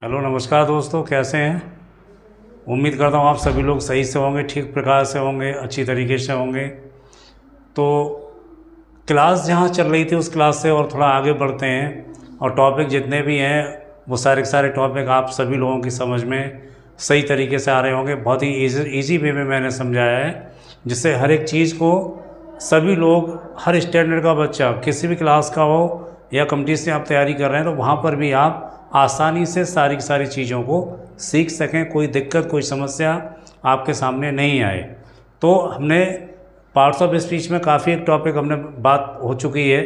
Hello नमस्कार दोस्तों, कैसे हैं। उम्मीद करता हूँ आप सभी लोग सही से होंगे, ठीक प्रकार से होंगे, अच्छी तरीके से होंगे। तो क्लास जहाँ चल रही थी उस क्लास से और थोड़ा आगे बढ़ते हैं और टॉपिक जितने भी हैं वो सारे के सारे टॉपिक आप सभी लोगों की समझ में सही तरीके से आ रहे होंगे। बहुत ही ईजी वे में मैंने समझाया है, जिससे हर एक चीज़ को सभी लोग, हर स्टैंडर्ड का बच्चा किसी भी क्लास का हो या कंपटीशन आप तैयारी कर रहे हैं तो वहाँ पर भी आप आसानी से सारी की सारी चीज़ों को सीख सकें, कोई दिक्कत कोई समस्या आपके सामने नहीं आए। तो हमने पार्ट्स ऑफ स्पीच में काफ़ी एक टॉपिक हमने बात हो चुकी है,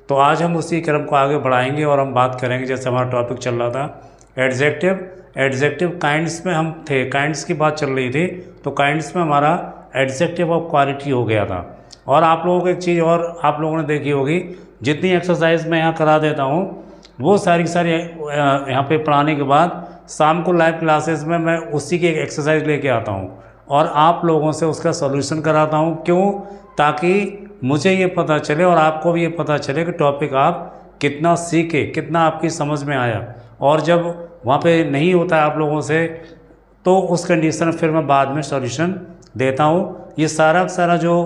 तो आज हम उसी क्रम को आगे बढ़ाएंगे और हम बात करेंगे। जैसे हमारा टॉपिक चल रहा था एडजेक्टिव काइंड्स में हम थे, काइंड्स की बात चल रही थी, तो काइंड्स में हमारा एडजेक्टिव ऑफ क्वालिटी हो गया था। और आप लोगों को एक चीज़ और आप लोगों ने देखी होगी, जितनी एक्सरसाइज मैं यहाँ करा देता हूँ वो सारी की सारी यहाँ पे पढ़ाने के बाद शाम को लाइव क्लासेस में मैं उसी की एक एक्सरसाइज लेके आता हूँ और आप लोगों से उसका सॉल्यूशन कराता हूँ। क्यों? ताकि मुझे ये पता चले और आपको भी ये पता चले कि टॉपिक आप कितना सीखे, कितना आपकी समझ में आया। और जब वहाँ पे नहीं होता है आप लोगों से तो उस कंडीशन फिर मैं बाद में सॉल्यूशन देता हूँ। ये सारा सारा जो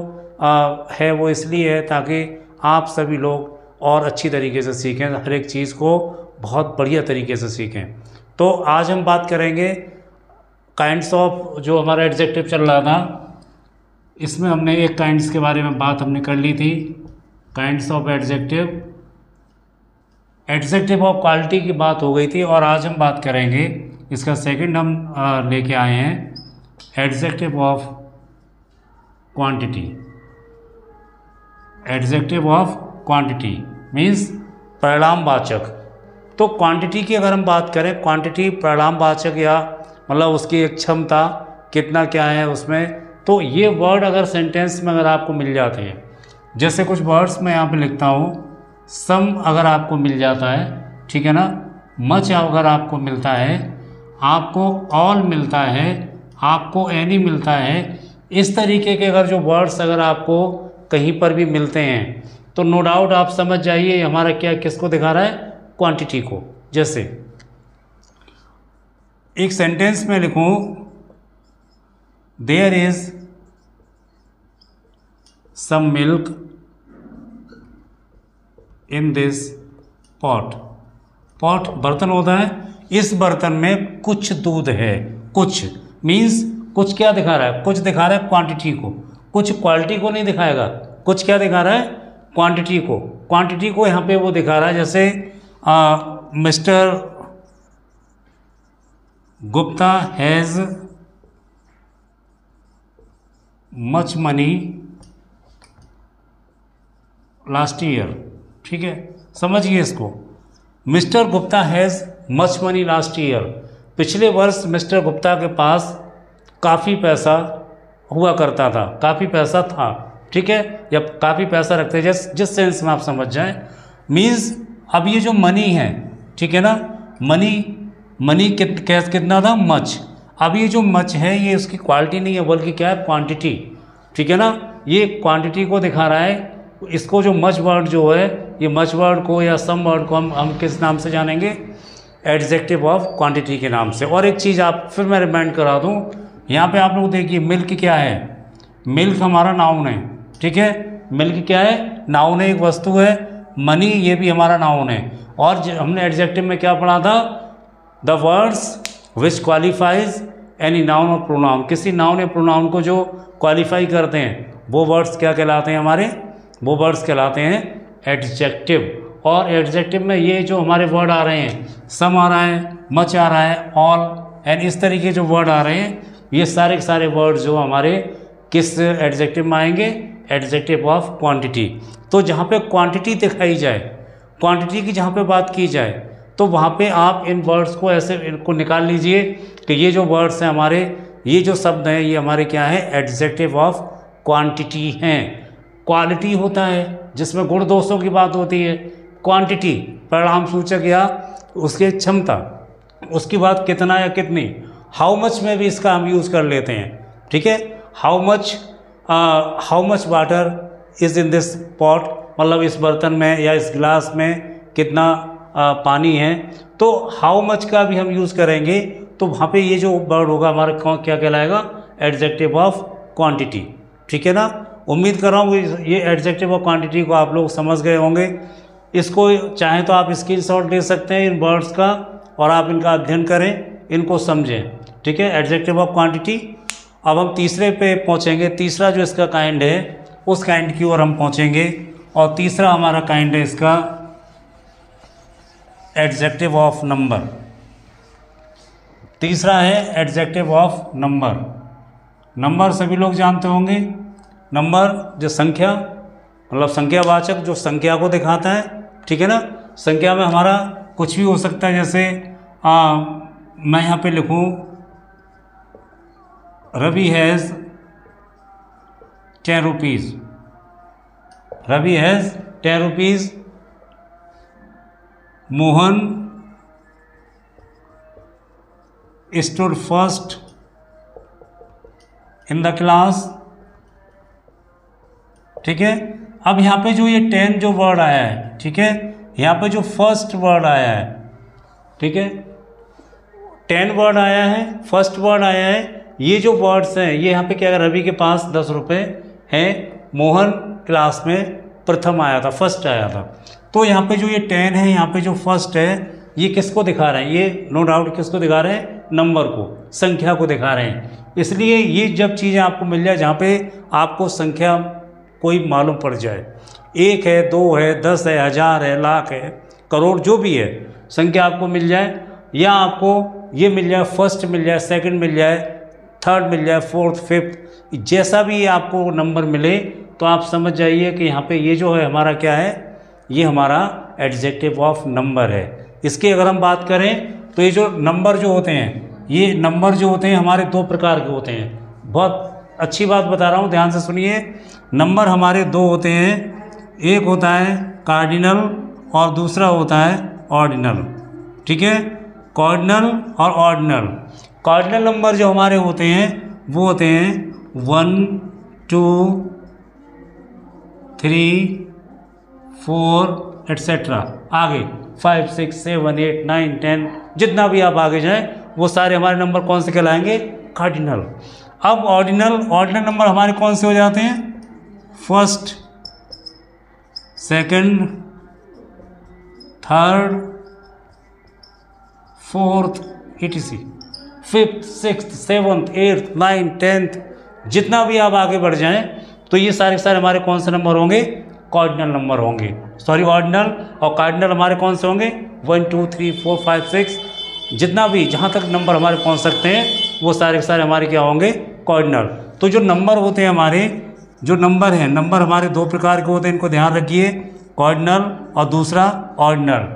है वो इसलिए है ताकि आप सभी लोग और अच्छी तरीके से सीखें, हर एक चीज़ को बहुत बढ़िया तरीके से सीखें। तो आज हम बात करेंगे काइंड्स ऑफ, जो हमारा एडजेक्टिव चल रहा था इसमें हमने एक काइंड्स के बारे में बात हमने कर ली थी, kinds of adjective of quality की बात हो गई थी। और आज हम बात करेंगे इसका सेकंड हम लेके आए हैं, adjective of quantity. Adjective of quantity means परिणामवाचक। तो क्वांटिटी की अगर हम बात करें, क्वांटिटी परिणामवाचक या मतलब उसकी एक क्षमता कितना क्या है उसमें, तो ये वर्ड अगर सेंटेंस में अगर आपको मिल जाते हैं, जैसे कुछ वर्ड्स मैं यहाँ पे लिखता हूँ, सम अगर आपको मिल जाता है, ठीक है ना, मच अगर आपको मिलता है, आपको ऑल मिलता है, आपको एनी मिलता है, इस तरीके के अगर जो वर्ड्स अगर आपको कहीं पर भी मिलते हैं तो नो डाउट आप समझ जाइए हमारा क्या किसको दिखा रहा है, क्वांटिटी को। जैसे एक सेंटेंस में लिखूं, there is some milk in this pot. Pot बर्तन होता है, इस बर्तन में कुछ दूध है। कुछ मीन्स कुछ क्या दिखा रहा है, कुछ दिखा रहा है क्वांटिटी को, कुछ क्वालिटी को नहीं दिखाएगा। कुछ क्या दिखा रहा है, क्वांटिटी को। क्वांटिटी को यहाँ पे वो दिखा रहा है, जैसे mister Gupta has much money last year. ठीक है, समझिए इसको, mister Gupta has much money last year. पिछले वर्ष मिस्टर गुप्ता के पास काफ़ी पैसा हुआ करता था, काफ़ी पैसा था, ठीक है, या काफ़ी पैसा रखते हैं, जिस सेंस में आप समझ जाएं। मीन्स अब ये जो मनी है, ठीक है ना, मनी कितना था, मच। अब ये जो मच है ये उसकी क्वालिटी नहीं है बल्कि क्या है, क्वांटिटी, ठीक है ना, ये क्वांटिटी को दिखा रहा है। इसको जो मच वर्ड जो है, ये मच वर्ड को या सम वर्ड को हम किस नाम से जानेंगे, एडजेक्टिव ऑफ क्वांटिटी के नाम से। और एक चीज़ आप फिर मैं रिमाइंड करा दूँ, यहाँ पे आप लोग देखिए, मिल्क क्या है, मिल्क हमारा नाउन है, ठीक है, मिल्क क्या है, नाउन है, एक वस्तु है। मनी ये भी हमारा नाउन है। और हमने एडजेक्टिव में क्या पढ़ा था, the words which qualifies any noun और प्रोनाउन। किसी नाउन या प्रोनाउन को जो क्वालिफाई करते हैं वो वर्ड्स क्या कहलाते हैं हमारे, वो वर्ड्स कहलाते हैं एडजेक्टिव। और एडजेक्टिव में ये जो हमारे वर्ड आ रहे हैं, सम आ रहा है, मच आ रहा है, ऑल एंड इस तरीके जो वर्ड आ रहे हैं, ये सारे के सारे वर्ड जो हमारे किस एडजेक्टिव में आएंगे, एडजेक्टिव ऑफ क्वांटिटी। तो जहाँ पे क्वांटिटी दिखाई जाए, क्वांटिटी की जहाँ पे बात की जाए, तो वहाँ पे आप इन वर्ड्स को ऐसे इनको निकाल लीजिए कि ये जो वर्ड्स हैं हमारे, ये जो शब्द हैं, ये हमारे क्या है, एडजेक्टिव ऑफ क्वांटिटी हैं। क्वालिटी होता है जिसमें गुण दोषों की बात होती है, क्वांटिटी परिणाम सूचक या उसकी क्षमता, उसकी बात कितना या कितनी। हाउ मच में भी इसका हम यूज़ कर लेते हैं, ठीक है, how much water is in this pot, मतलब इस बर्तन में या इस गिलास में कितना पानी है, तो हाउ मच का भी हम यूज़ करेंगे तो वहाँ पे ये जो वर्ड होगा हमारा क्या कहलाएगा, एडजेक्टिव ऑफ क्वांटिटी। ठीक है ना। उम्मीद कर रहा हूँ ये एडजेक्टिव ऑफ क्वांटिटी को आप लोग समझ गए होंगे। इसको चाहें तो आप स्क्रीनशॉट ले सकते हैं इन वर्ड्स का और आप इनका अध्ययन करें, इनको समझें। ठीक है, एडजेक्टिव ऑफ क्वांटिटी। अब हम तीसरे पे पहुँचेंगे। तीसरा जो इसका काइंड है उस काइंड की ओर हम पहुँचेंगे और तीसरा हमारा काइंड है इसका एडजेक्टिव ऑफ नंबर। तीसरा है एडजेक्टिव ऑफ नंबर। नंबर सभी लोग जानते होंगे। नंबर जो संख्या, मतलब संख्यावाचक जो संख्या को दिखाता है। ठीक है ना। संख्या में हमारा कुछ भी हो सकता है, जैसे मैं यहाँ पे लिखूँ Ravi has 10 rupees. Ravi has 10 rupees. Mohan stood first in the class. ठीक है। अब यहाँ पे जो ये 10 जो वर्ड आया है, ठीक है, यहाँ पे जो फर्स्ट वर्ड आया है, ठीक है, 10 वर्ड आया है, फर्स्ट वर्ड आया है। ये जो वर्ड्स हैं ये यहाँ पे क्या है, रवि के पास 10 रुपये हैं, मोहन क्लास में प्रथम आया था, फर्स्ट आया था। तो यहाँ पे जो ये 10 है, यहाँ पे जो फर्स्ट है, ये किसको दिखा रहे हैं, ये नो डाउट किसको दिखा रहे हैं, नंबर को, संख्या को दिखा रहे हैं। इसलिए ये जब चीज़ें आपको मिल जाए जहाँ पे आपको संख्या कोई मालूम पड़ जाए, 1 है, 2 है, 10 है, 1000 है, लाख है, करोड़, जो भी है संख्या आपको मिल जाए, या आपको ये मिल जाए, फर्स्ट मिल जाए, सेकंड मिल जाए, थर्ड मिल जाए, फोर्थ, फिफ्थ, जैसा भी आपको नंबर मिले तो आप समझ जाइए कि यहाँ पे ये जो है हमारा क्या है, ये हमारा एडजेक्टिव ऑफ नंबर है। इसकी अगर हम बात करें तो ये जो नंबर जो होते हैं, ये नंबर जो होते हैं हमारे 2 प्रकार के होते हैं। बहुत अच्छी बात बता रहा हूँ, ध्यान से सुनिए। नंबर हमारे 2 होते हैं, एक होता है कार्डिनल और दूसरा होता है ऑर्डिनल। ठीक है, कार्डिनल और ऑर्डिनल। कार्डिनल नंबर जो हमारे होते हैं वो होते हैं 1, 2, 3, 4 एट्सेट्रा, आगे 5, 6, 7, 8, 9, 10, जितना भी आप आगे जाएं वो सारे हमारे नंबर कौन से कहलाएंगे, कार्डिनल। अब ऑर्डिनल नंबर हमारे कौन से हो जाते हैं, first, second, third, fourth, etc, fifth, sixth, seventh, eighth, 9, 10th, जितना भी आप आगे बढ़ जाएं तो ये सारे सारे हमारे कौन से नंबर होंगे, कार्डिनल नंबर होंगे। सॉरी, ऑर्डिनल और कार्डिनल हमारे कौन से होंगे, 1, 2, 3, 4, 5, 6, जितना भी जहाँ तक नंबर हमारे पहुँच सकते हैं वो सारे सारे हमारे क्या होंगे, कार्डिनल। तो जो नंबर होते हैं हमारे, जो नंबर हैं, नंबर हमारे 2 प्रकार के होते हैं, इनको ध्यान रखिए, कार्डिनल और दूसरा ऑर्डिनल।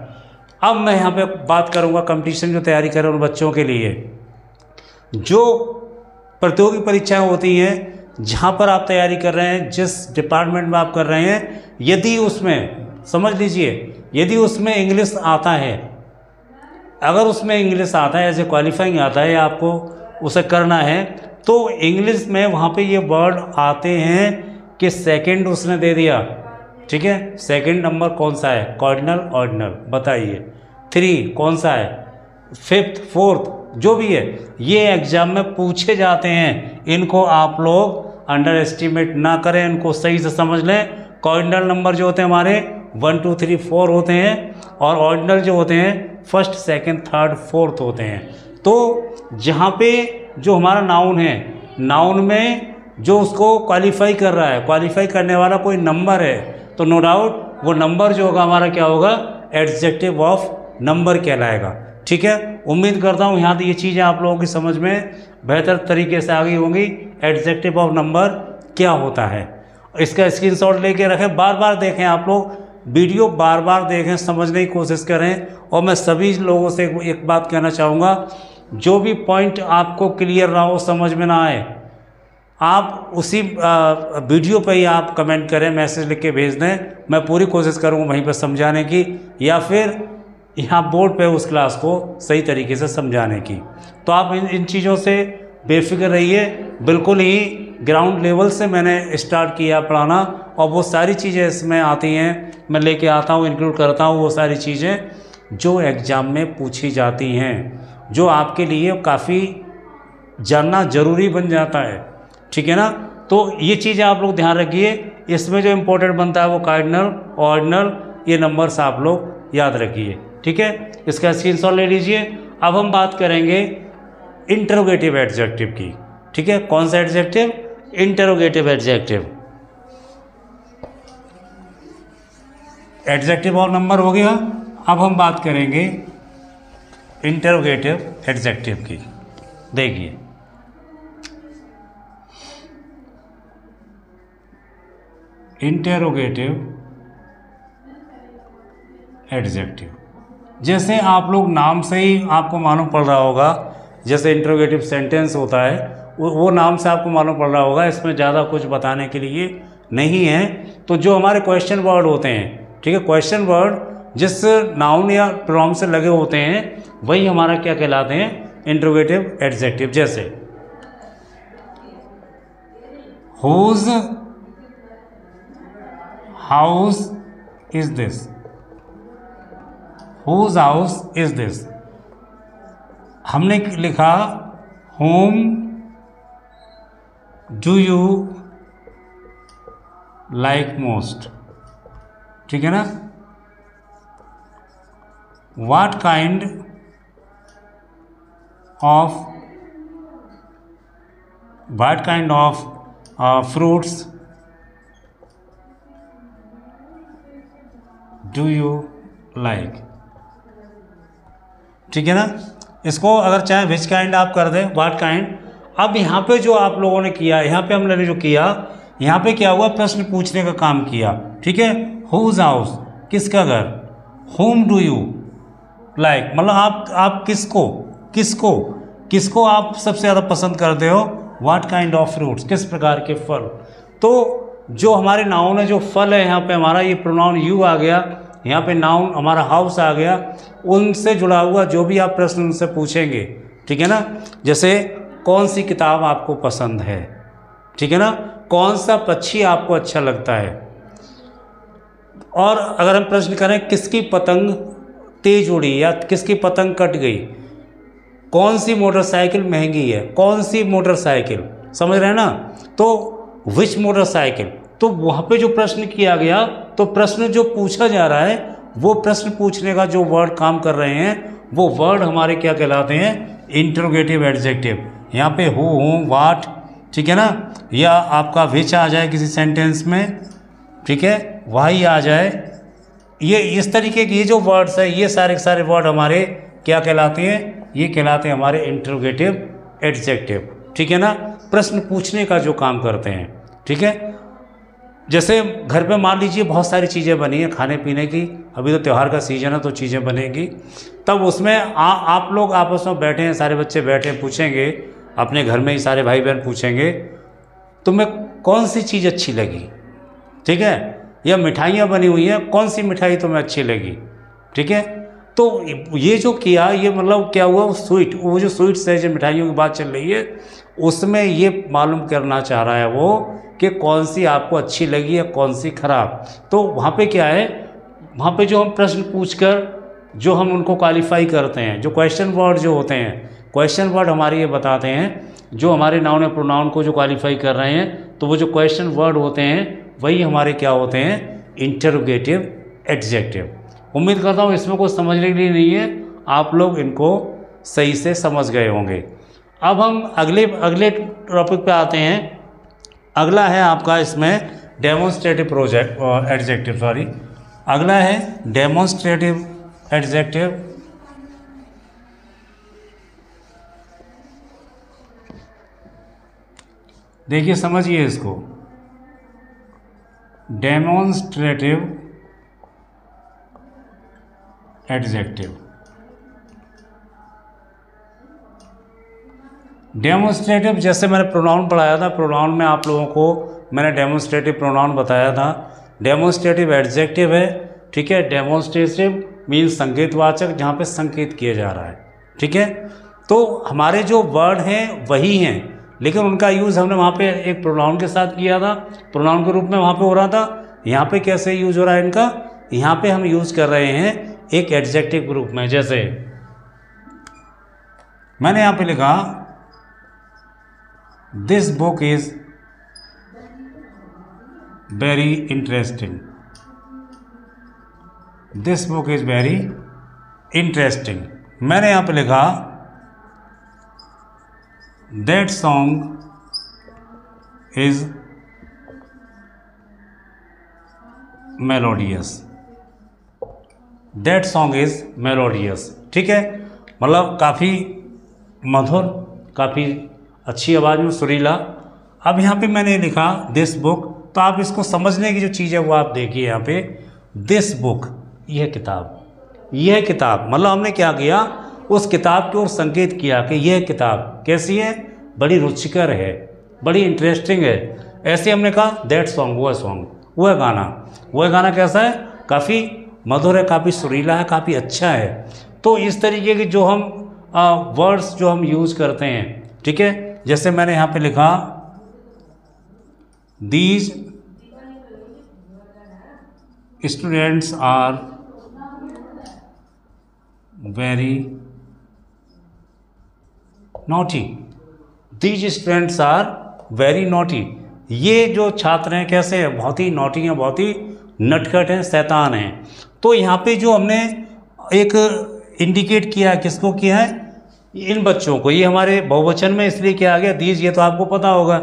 अब मैं यहाँ पे बात करूँगा कंपटीशन जो तैयारी कर रहे हैं उन बच्चों के लिए। जो प्रतियोगी परीक्षाएं होती हैं, जहाँ पर आप तैयारी कर रहे हैं, जिस डिपार्टमेंट में आप कर रहे हैं, यदि उसमें, समझ लीजिए, यदि उसमें इंग्लिश आता है, अगर उसमें इंग्लिश आता है, एज ए क्वालिफाइंग आता है, आपको उसे करना है, तो इंग्लिश में वहाँ पे ये वर्ड आते हैं कि सेकंड उसने दे दिया। ठीक है, सेकंड नंबर कौन सा है, कार्डिनल, ऑर्डिनल, बताइए। 3 कौन सा है, फिफ्थ, फोर्थ, जो भी है, ये एग्जाम में पूछे जाते हैं। इनको आप लोग अंडर एस्टिमेट ना करें, इनको सही से समझ लें। कार्डिनल नंबर जो होते हैं हमारे 1, 2, 3, 4 होते हैं, और ऑर्डिनल जो होते हैं फर्स्ट, सेकंड, थर्ड, फोर्थ होते हैं। तो जहाँ पे जो हमारा नाउन है, नाउन में जो उसको क्वालिफाई कर रहा है, क्वालिफाई करने वाला कोई नंबर है, तो नो डाउट वो नंबर जो होगा हमारा क्या होगा, एडजेक्टिव ऑफ नंबर कहलाएगा। ठीक है, उम्मीद करता हूँ यहाँ ये चीज़ें आप लोगों की समझ में बेहतर तरीके से आ गई होंगी। एडजेक्टिव ऑफ नंबर क्या होता है, इसका स्क्रीनशॉट लेके रखें, बार बार देखें, आप लोग वीडियो बार बार देखें, समझने की कोशिश करें। और मैं सभी लोगों से एक बात कहना चाहूँगा, जो भी पॉइंट आपको क्लियर ना हो, समझ में ना आए, आप उसी वीडियो पे ही आप कमेंट करें, मैसेज लिख के भेज दें, मैं पूरी कोशिश करूँगा वहीं पर समझाने की, या फिर यहाँ बोर्ड पे उस क्लास को सही तरीके से समझाने की। तो आप इन चीज़ों से बेफिक्र रहिए। बिल्कुल ही ग्राउंड लेवल से मैंने स्टार्ट किया पढ़ाना, और वो सारी चीज़ें इसमें आती हैं, मैं लेके आता हूँ, इंक्लूड करता हूँ वो सारी चीज़ें। जो एग्ज़ाम में पूछी जाती हैं, जो आपके लिए काफ़ी जानना ज़रूरी बन जाता है, ठीक है ना। तो ये चीज़ आप लोग ध्यान रखिए, इसमें जो इम्पोर्टेंट बनता है वो कार्डिनल, ऑर्डिनल, ये नंबर्स आप लोग याद रखिए, ठीक है। इसका स्क्रीनशॉट ले लीजिए। अब हम बात करेंगे इंटरोगेटिव एडजेक्टिव की, ठीक है। कौन सा एडजेक्टिव? Interrogative adjective. एडजेक्टिव और नंबर हो गया। अब हम बात करेंगे इंटरोगेटिव एडजेक्टिव की। देखिए, इंटरोगेटिव एडजेक्टिव, जैसे आप लोग नाम से ही आपको मालूम पड़ रहा होगा, जैसे इंटरोगेटिव सेंटेंस होता है वो नाम से आपको मालूम पड़ रहा होगा, इसमें ज़्यादा कुछ बताने के लिए नहीं है। तो जो हमारे क्वेश्चन वर्ड होते हैं, ठीक है, क्वेश्चन वर्ड जिस नाउन या प्रोनाउन से लगे होते हैं वही हमारा क्या कहलाते हैं? Interrogative adjective. जैसे whose house is this, whose house is this. हमने लिखा whom do you like most, ठीक है ना। What kind of fruits do you like, ठीक है ना। इसको अगर चाहे विच काइंड आप कर दें, व्हाट काइंड। अब यहाँ पे जो आप लोगों ने किया, यहाँ पे हमने जो किया, यहाँ पे क्या हुआ? प्रश्न पूछने का काम किया, ठीक है। हुज हाउस, किसका घर। होम डू यू लाइक, मतलब आप किसको आप सबसे ज़्यादा पसंद करते हो। व्हाट काइंड ऑफ फ्रूट्स, किस प्रकार के फल। तो जो हमारे नाउन है, जो फल है, यहाँ पे हमारा ये प्रोनाउन यू आ गया, यहाँ पे नाउन हमारा हाउस आ गया। उनसे जुड़ा हुआ जो भी आप प्रश्न उनसे पूछेंगे, ठीक है ना। जैसे कौन सी किताब आपको पसंद है, ठीक है ना। कौन सा पक्षी आपको अच्छा लगता है। और अगर हम प्रश्न करें किसकी पतंग तेज उड़ी या किसकी पतंग कट गई, कौन सी मोटरसाइकिल महंगी है, कौन सी मोटरसाइकिल, समझ रहे हैं ना। तो विच मोटरसाइकिल, तो वहाँ पे जो प्रश्न किया गया, तो प्रश्न जो पूछा जा रहा है, वो प्रश्न पूछने का जो वर्ड काम कर रहे हैं, वो वर्ड हमारे क्या कहलाते हैं? Interrogative adjective. यहाँ पे हु, व्हाट, ठीक है ना, या आपका विच आ जाए किसी सेंटेंस में, ठीक है, वही आ जाए। ये इस तरीके के ये जो वर्ड्स है, ये सारे के सारे वर्ड हमारे क्या कहलाते हैं? ये कहलाते हैं हमारे इंटरोगेटिव एडजेक्टिव, ठीक है ना। प्रश्न पूछने का जो काम करते हैं, ठीक है। जैसे घर पे मान लीजिए बहुत सारी चीज़ें बनी हैं खाने पीने की, अभी तो त्यौहार का सीजन है तो चीज़ें बनेंगी, तब उसमें आप लोग आपस में बैठे हैं, सारे बच्चे बैठे हैं, पूछेंगे अपने घर में ही सारे भाई बहन पूछेंगे तुम्हें कौन सी चीज़ अच्छी लगी, ठीक है, या मिठाइयाँ बनी हुई हैं, कौन सी मिठाई तुम्हें अच्छी लगी, ठीक है। तो ये जो किया, ये मतलब क्या हुआ, वो जो स्वीट्स है, जो मिठाइयों की बात चल रही है, उसमें ये मालूम करना चाह रहा है वो कि कौन सी आपको अच्छी लगी या कौन सी खराब। तो वहाँ पे क्या है, वहाँ पे जो हम प्रश्न पूछकर जो हम उनको क्वालिफाई करते हैं, जो क्वेश्चन वर्ड जो होते हैं, क्वेश्चन वर्ड हमारे ये बताते हैं, जो हमारे नाउन या प्रोनाउन को जो क्वालिफाई कर रहे हैं, तो वो जो क्वेश्चन वर्ड होते हैं वही हमारे क्या होते हैं? Interrogative adjective. उम्मीद करता हूँ इसमें कुछ समझने के लिए नहीं है, आप लोग इनको सही से समझ गए होंगे। अब हम अगले टॉपिक पे आते हैं। अगला है आपका इसमें डेमोन्स्ट्रेटिव एडजेक्टिव, सॉरी, अगला है डेमोन्स्ट्रेटिव एडजेक्टिव। देखिए समझिए इसको, डेमोन्स्ट्रेटिव एडजेक्टिव। डेमोन्स्ट्रेटिव, जैसे मैंने प्रोनाउन पढ़ाया था, प्रोनाउन में आप लोगों को मैंने डेमोन्स्ट्रेटिव प्रोनाउन बताया था। डेमोन्स्ट्रेटिव एडजेक्टिव है, ठीक है। डेमोन्स्ट्रेटिव मीन्स संकेतवाचक, जहाँ पे संकेत किया जा रहा है, ठीक है। तो हमारे जो वर्ड हैं वही हैं, लेकिन उनका यूज़ हमने वहाँ पे एक प्रोनाउन के साथ किया था, प्रोनाउन के रूप में वहाँ पे हो रहा था। यहाँ पे कैसे यूज़ हो रहा है इनका? यहाँ पे हम यूज़ कर रहे हैं एक एडजेक्टिव ग्रुप में। जैसे मैंने यहाँ पे लिखा this book is very interesting, this book is very interesting. मैंने यहाँ पे लिखा that song is melodious, that song is melodious. ठीक है, मतलब काफ़ी मधुर, काफ़ी अच्छी आवाज़ में, सुरीला। अब यहाँ पे मैंने लिखा दिस बुक, तो आप इसको समझने की जो चीज़ है वो आप देखिए यहाँ पे, दिस बुक, यह किताब, यह किताब, मतलब हमने क्या किया, उस किताब की ओर संकेत किया कि यह किताब कैसी है, बड़ी रुचिकर है, बड़ी इंटरेस्टिंग है। ऐसे हमने कहा दैट सॉन्ग, वह सॉन्ग, वह गाना, वह गाना कैसा है, काफ़ी मधुर है, काफ़ी सुरीला है, काफ़ी अच्छा है। तो इस तरीके के जो हम वर्ड्स जो हम यूज़ करते हैं, ठीक है, जैसे मैंने यहाँ पे लिखा these students are very naughty, these students are very naughty. ये जो छात्र हैं कैसे हैं, बहुत ही नॉटी हैं, बहुत ही नटखट हैं, शैतान हैं। तो यहाँ पे जो हमने एक इंडिकेट किया है, किसको किया है, इन बच्चों को। ये हमारे बहुवचन में इसलिए किया आ गया दीज, ये तो आपको पता होगा।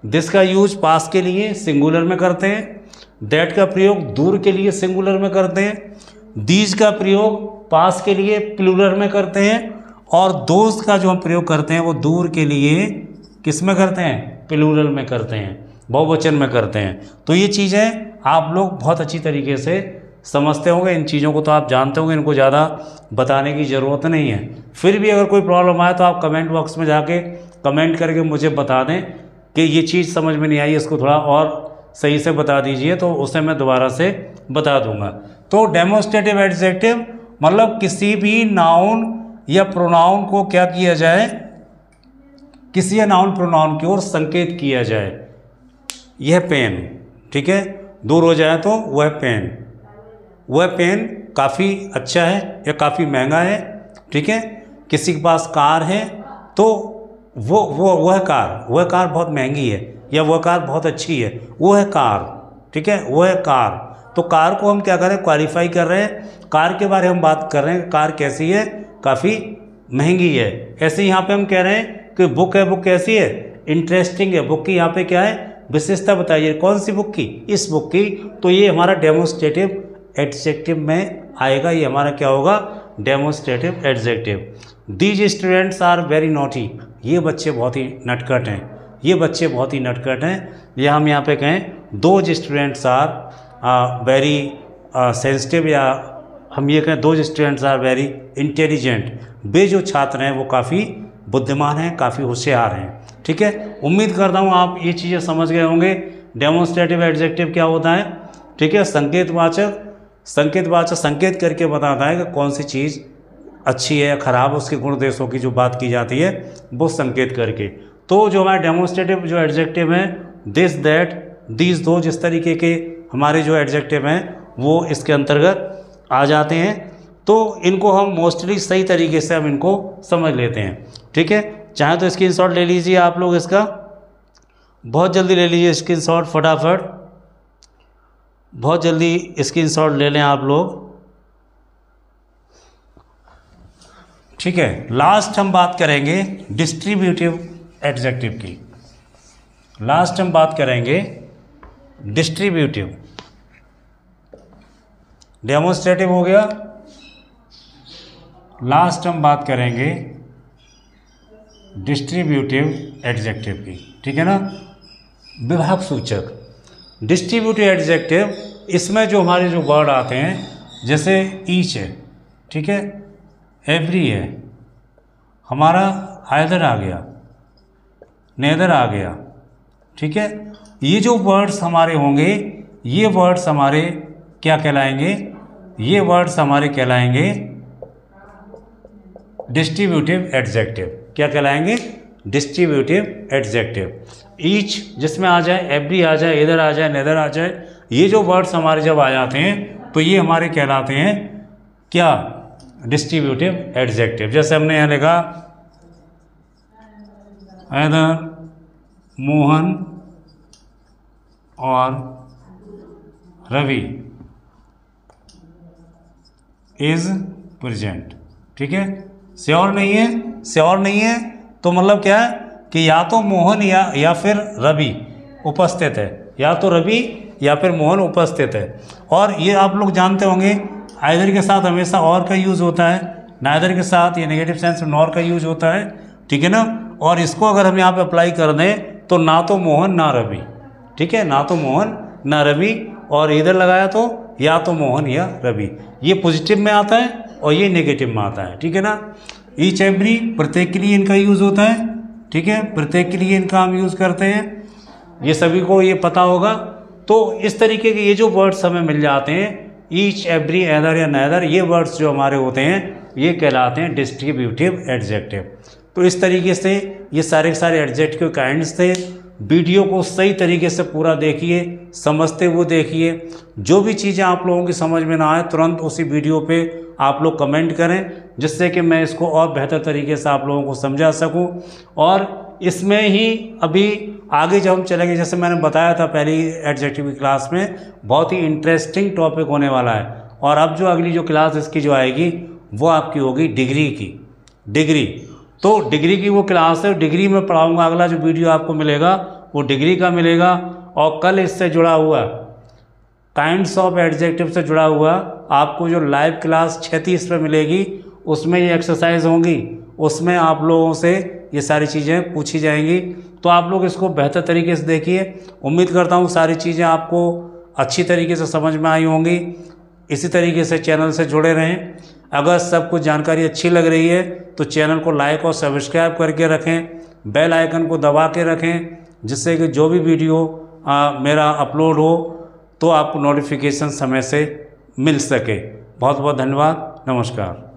दिस का यूज पास के लिए सिंगुलर में करते हैं, दैट का प्रयोग दूर के लिए सिंगुलर में करते हैं, दीज का प्रयोग पास के लिए प्लूरल में करते हैं, और दोस्त का जो हम प्रयोग करते हैं वो दूर के लिए किस में करते हैं, प्लूरल में करते हैं, बहुवचन में करते हैं। तो ये चीज़ें आप लोग बहुत अच्छी तरीके से समझते होंगे, इन चीज़ों को तो आप जानते होंगे, इनको ज़्यादा बताने की ज़रूरत नहीं है। फिर भी अगर कोई प्रॉब्लम आए तो आप कमेंट बॉक्स में जाके कमेंट करके मुझे बता दें कि ये चीज़ समझ में नहीं आई, इसको थोड़ा और सही से बता दीजिए, तो उसे मैं दोबारा से बता दूंगा। तो डेमोन्स्ट्रेटिव एडजेक्टिव मतलब किसी भी नाउन या प्रोनाउन को क्या किया जाए, किसी नाउन प्रोनाउन की ओर संकेत किया जाए। यह पेन, ठीक है, दूर हो जाए तो वह पेन, वह पेन काफ़ी अच्छा है या काफ़ी महंगा है, ठीक है। किसी के पास कार है तो वह कार बहुत महंगी है, या वह कार बहुत अच्छी है, वो है कार, ठीक है, वो है कार। तो कार को हम क्या कर रहे हैं, क्वालिफाई कर रहे हैं, कार के बारे में हम बात कर रहे हैं, कार कैसी है, काफ़ी महंगी है। ऐसे यहाँ पे हम कह रहे हैं कि बुक है, बुक कैसी है, इंटरेस्टिंग है। बुक की यहाँ पे क्या है, विशेषता बताइए, कौन सी बुक की, इस बुक की। तो ये हमारा डेमोन्स्ट्रेटिव एडजेक्टिव में आएगा, ये हमारा क्या होगा, demonstrative adjective. These students are very naughty, ये बच्चे बहुत ही नटखट हैं, ये बच्चे बहुत ही नटखट हैं। या हम यहाँ पे कहें those students are very sensitive, या हम ये कहें those students are very intelligent, वे जो छात्र हैं वो काफ़ी बुद्धिमान हैं, काफ़ी होशियार हैं, ठीक है। उम्मीद करता हूँ आप ये चीज़ें समझ गए होंगे। डेमोन्स्ट्रेटिव एडजेक्टिव क्या होता है, ठीक है, संकेतवाचक संकेत करके बताता है कि कौन सी चीज़ अच्छी है या खराब, उसके गुण दोषों की जो बात की जाती है वो संकेत करके। तो जो हमारे डेमोन्स्ट्रेटिव जो एडजेक्टिव हैं, दिस, दैट, दीज, दो, जिस तरीके के हमारे जो एडजेक्टिव हैं वो इसके अंतर्गत आ जाते हैं। तो इनको हम मोस्टली सही तरीके से हम इनको समझ लेते हैं, ठीक है। चाहे तो स्क्रीनशॉट ले लीजिए आप लोग, इसका बहुत जल्दी ले लीजिए स्क्रीनशॉट, फटाफट बहुत जल्दी स्क्रीनशॉट ले लें आप लोग, ठीक है। लास्ट हम बात करेंगे डिस्ट्रीब्यूटिव एडजेक्टिव की, लास्ट हम बात करेंगे डिस्ट्रीब्यूटिव। डेमोन्स्ट्रेटिव हो गया, लास्ट हम बात करेंगे डिस्ट्रीब्यूटिव एडजेक्टिव की, ठीक है ना। विभाग सूचक डिस्ट्रीब्यूटिव एडजेक्टिव, इसमें जो हमारे जो वर्ड आते हैं, जैसे ईच है, ठीक है, एवरी है, हमारा आइदर आ गया, नेदर आ गया, ठीक है। ये जो वर्ड्स हमारे होंगे, ये वर्ड्स हमारे क्या कहलाएंगे, ये वर्ड्स हमारे कहलाएंगे डिस्ट्रीब्यूटिव एडजेक्टिव। क्या कहलाएंगे, डिस्ट्रीब्यूटिव एडजेक्टिव। ईच जिसमें आ जाए, एवरी आ जाए, इधर आ जाए, नेदर आ जाए, ये जो वर्ड्स हमारे जब आ जाते हैं तो ये हमारे कहलाते हैं क्या डिस्ट्रीब्यूटिव एडजेक्टिव। जैसे हमने यहाँ लिखा either मोहन और रवि इज प्रेजेंट। ठीक है, श्योर नहीं है, श्योर नहीं है तो मतलब क्या है कि या तो मोहन या फिर रवि उपस्थित है, या तो रवि या फिर मोहन उपस्थित है। और ये आप लोग जानते होंगे आइदर के साथ हमेशा और का यूज़ होता है, नाइदर के साथ ये नेगेटिव सेंस में नॉर का यूज होता है। ठीक है ना, और इसको अगर हम यहाँ पे अप्लाई कर दें तो ना तो मोहन ना रवि। ठीक है, ना तो मोहन ना रवि, और इधर लगाया तो या तो मोहन या रवि। ये पॉजिटिव में आता है और ये नेगेटिव में आता है। ठीक है ना, ईच एवरी प्रत्येक के लिए इनका यूज़ होता है। ठीक है, प्रत्येक के लिए इनका हम यूज़ करते हैं, ये सभी को ये पता होगा। तो इस तरीके के ये जो वर्ड्स हमें मिल जाते हैं, ईच एवरी एदर या नैदर, ये वर्ड्स जो हमारे होते हैं ये कहलाते हैं डिस्ट्रीब्यूटिव एडजेक्टिव। तो इस तरीके से ये सारे एडजेक्टिव काइंड्स थे। वीडियो को सही तरीके से पूरा देखिए, समझते हुए देखिए। जो भी चीज़ें आप लोगों की समझ में ना आए तुरंत उसी वीडियो पे आप लोग कमेंट करें, जिससे कि मैं इसको और बेहतर तरीके से आप लोगों को समझा सकूं। और इसमें ही अभी आगे जब हम चलेंगे, जैसे मैंने बताया था पहली एडजेक्टिव की क्लास में, बहुत ही इंटरेस्टिंग टॉपिक होने वाला है। और अब जो अगली जो क्लास इसकी जो आएगी वो आपकी होगी डिग्री की। डिग्री, तो डिग्री की वो क्लास है, डिग्री में पढ़ाऊँगा। अगला जो वीडियो आपको मिलेगा वो डिग्री का मिलेगा। और कल इससे जुड़ा हुआ काइंड्स ऑफ एडजेक्टिव से जुड़ा हुआ आपको जो लाइव क्लास 36 पे मिलेगी, उसमें ये एक्सरसाइज होंगी, उसमें आप लोगों से ये सारी चीज़ें पूछी जाएंगी। तो आप लोग इसको बेहतर तरीके से देखिए। उम्मीद करता हूँ सारी चीज़ें आपको अच्छी तरीके से समझ में आई होंगी। इसी तरीके से चैनल से जुड़े रहें। अगर सब कुछ जानकारी अच्छी लग रही है तो चैनल को लाइक और सब्सक्राइब करके रखें, बेल आइकन को दबा के रखें, जिससे कि जो भी वीडियो मेरा अपलोड हो तो आपको नोटिफिकेशन समय से मिल सके। बहुत बहुत धन्यवाद, नमस्कार।